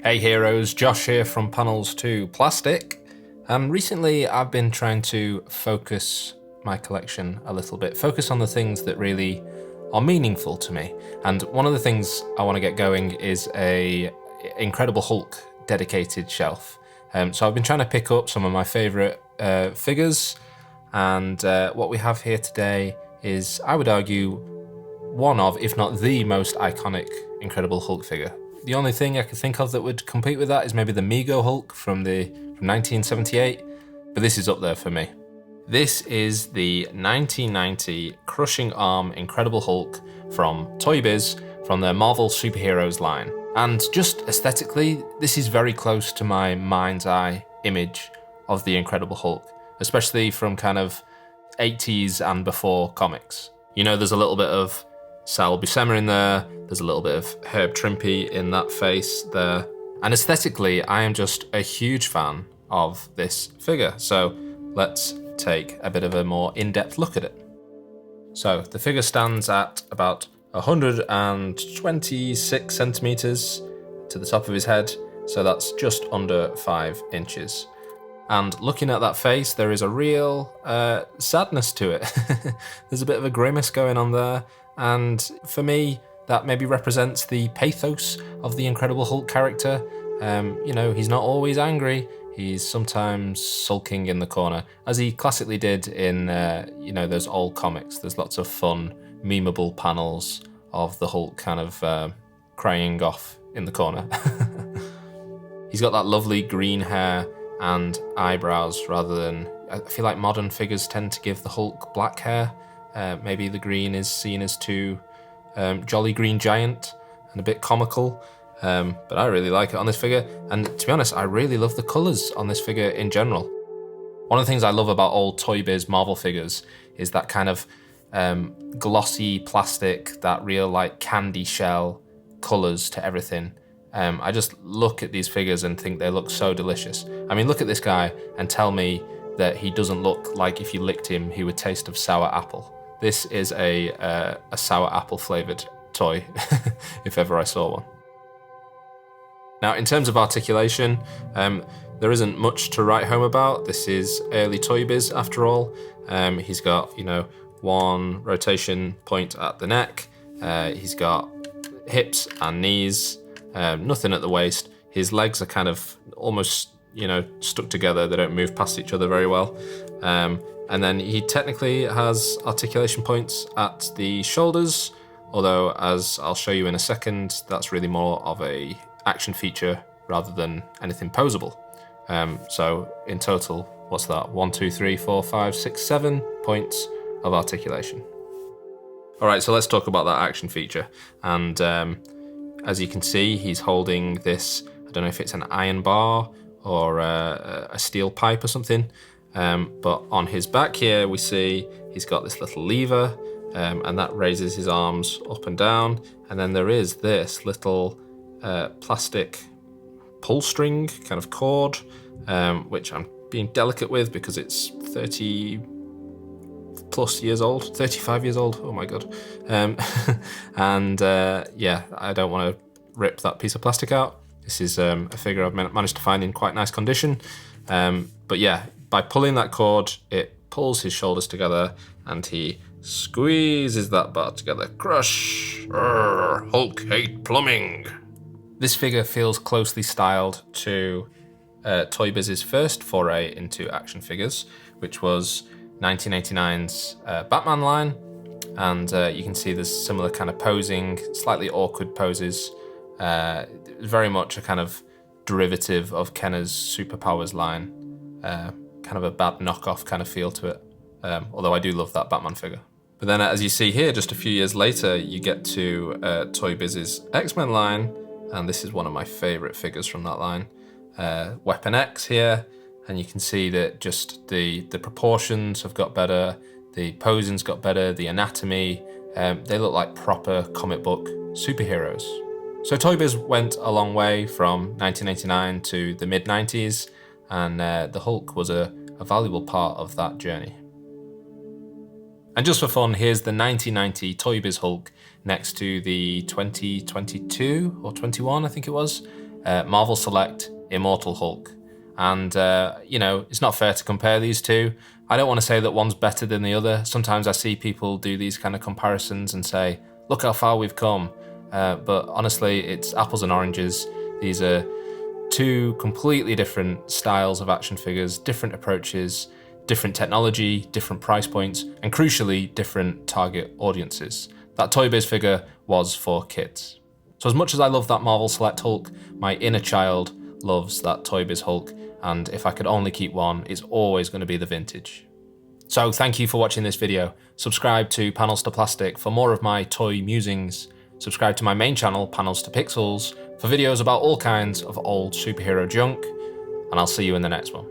Hey heroes, Josh here from Panels to Plastic. Recently I've been trying to focus my collection a little bit, focus on the things that really are meaningful to me. And one of the things I want to get going is a Incredible Hulk dedicated shelf. So I've been trying to pick up some of my favorite figures, and what we have here today is, I would argue, one of, if not the most iconic Incredible Hulk figure. The only thing I could think of that would compete with that is maybe the Mego Hulk from 1978, but this is up there for me. This is the 1990 Crushing Arm Incredible Hulk from Toy Biz, from their Marvel Superheroes line. And just aesthetically, this is very close to my mind's eye image of the Incredible Hulk, especially from kind of 80s and before comics. You know, there's a little bit of Sal Buscema in there, there's a little bit of Herb Trimpe in that face there. And aesthetically, I am just a huge fan of this figure. So let's take a bit of a more in-depth look at it. So the figure stands at about 126 centimeters to the top of his head. So that's just under 5 inches. And looking at that face, there is a real sadness to it. There's a bit of a grimace going on there. And for me, that maybe represents the pathos of the Incredible Hulk character. You know, he's not always angry. He's sometimes sulking in the corner, as he classically did in, you know, those old comics. There's lots of fun, memeable panels of the Hulk kind of crying off in the corner. He's got that lovely green hair and eyebrows rather than, I feel like modern figures tend to give the Hulk black hair. Maybe the green is seen as too jolly green giant and a bit comical, but I really like it on this figure. And to be honest, I really love the colours on this figure in general. One of the things I love about old Toy Biz Marvel figures is that kind of glossy plastic, that real like candy shell colours to everything. I just look at these figures and think they look so delicious. I mean, look at this guy and tell me that he doesn't look like if you licked him, he would taste of sour apple. This is a sour apple flavored toy, if ever I saw one. Now, in terms of articulation, there isn't much to write home about. This is early Toy Biz after all. He's got, you know, one rotation point at the neck. He's got hips and knees, nothing at the waist. His legs are kind of almost, you know, stuck together. They don't move past each other very well. And then he technically has articulation points at the shoulders, although as I'll show you in a second, that's really more of a action feature rather than anything posable. So in total, what's that? 1, 2, 3, 4, 5, 6, 7 points of articulation. All right, so let's talk about that action feature. And as you can see, he's holding this, I don't know if it's an iron bar or a steel pipe or something. But on his back here, we see he's got this little lever, and that raises his arms up and down. And then there is this little plastic pull string kind of cord, which I'm being delicate with because it's 30 plus years old, 35 years old. Oh my God. And yeah, I don't want to rip that piece of plastic out. This is a figure I've managed to find in quite nice condition. But yeah, by pulling that cord, it pulls his shoulders together and he squeezes that bar together. Crush! Urgh, Hulk hate plumbing! This figure feels closely styled to Toy Biz's first foray into action figures, which was 1989's Batman line. And you can see there's similar kind of posing, slightly awkward poses. Very much a kind of derivative of Kenner's Superpowers line. Kind of a bad knockoff kind of feel to it. Although I do love that Batman figure. But then as you see here, just a few years later, you get to Toy Biz's X-Men line. And this is one of my favorite figures from that line. Weapon X here. And you can see that just the proportions have got better. The posing's got better. The anatomy. They look like proper comic book superheroes. So Toy Biz went a long way from 1989 to the mid-90s. And the Hulk was a valuable part of that journey. And just for fun, here's the 1990 Toy Biz Hulk next to the 2022 or 21, I think it was, Marvel Select Immortal Hulk. And, it's not fair to compare these two. I don't want to say that one's better than the other. Sometimes I see people do these kind of comparisons and say, look how far we've come. But honestly, it's apples and oranges. These are two completely different styles of action figures, different approaches, different technology, different price points, and crucially, different target audiences. That Toy Biz figure was for kids. So as much as I love that Marvel Select Hulk, my inner child loves that Toy Biz Hulk, and if I could only keep one, it's always going to be the vintage. So thank you for watching this video. Subscribe to Panels to Plastic for more of my toy musings. Subscribe to my main channel, Panels to Pixels, for videos about all kinds of old superhero junk, and I'll see you in the next one.